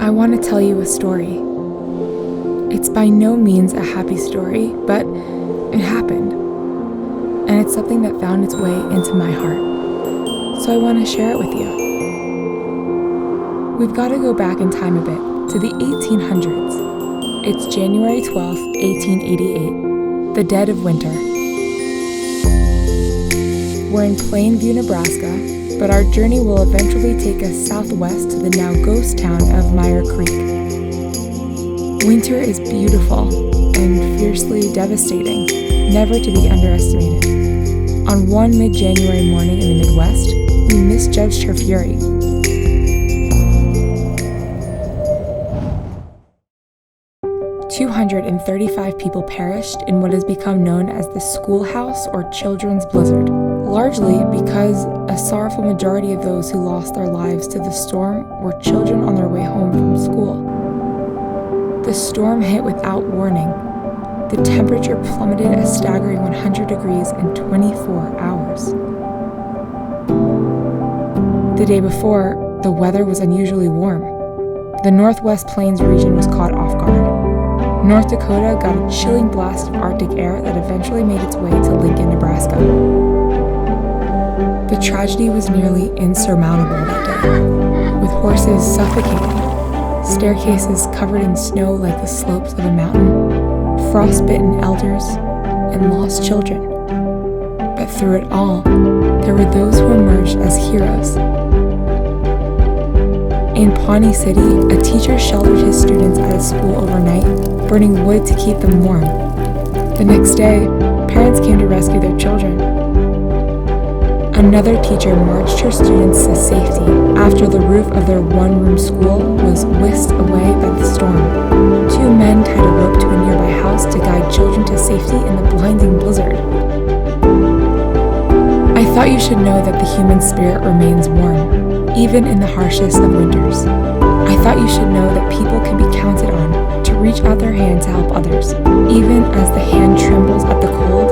I want to tell you a story. It's by no means a happy story, but it happened. And it's something that found its way into my heart. So I want to share it with you. We've got to go back in time a bit, to the 1800s. It's January 12th, 1888, the dead of winter. We're in Plainview, Nebraska, but our journey will eventually take us southwest to the now ghost town of Meyer Creek. Winter is beautiful and fiercely devastating, never to be underestimated. On one mid-January morning in the Midwest, we misjudged her fury. "235 people perished in what has become known as the schoolhouse or children's blizzard, largely because a sorrowful majority of those who lost their lives to the storm were children on their way home from school. The storm hit without warning. The temperature plummeted a staggering 100 degrees in 24 hours. The day before, the weather was unusually warm. The Northwest Plains region was caught off guard. North Dakota got a chilling blast of Arctic air that eventually made its way to Lincoln, Nebraska. The tragedy was nearly insurmountable that day, with horses suffocating, staircases covered in snow like the slopes of a mountain, frostbitten elders, and lost children. But through it all, there were those who emerged as heroes. In Pawnee City, a teacher sheltered his students at his school overnight, burning wood to keep them warm. The next day, parents came to rescue their children. Another teacher marched her students to safety after the roof of their one-room school was whisked away by the storm. Two men tied a rope to a nearby house to guide children to safety in the blinding blizzard. I thought you should know that the human spirit remains warm, even in the harshest of winters. I thought you should know that people can be counted on to reach out their hand to help others, even as the hand trembles at the cold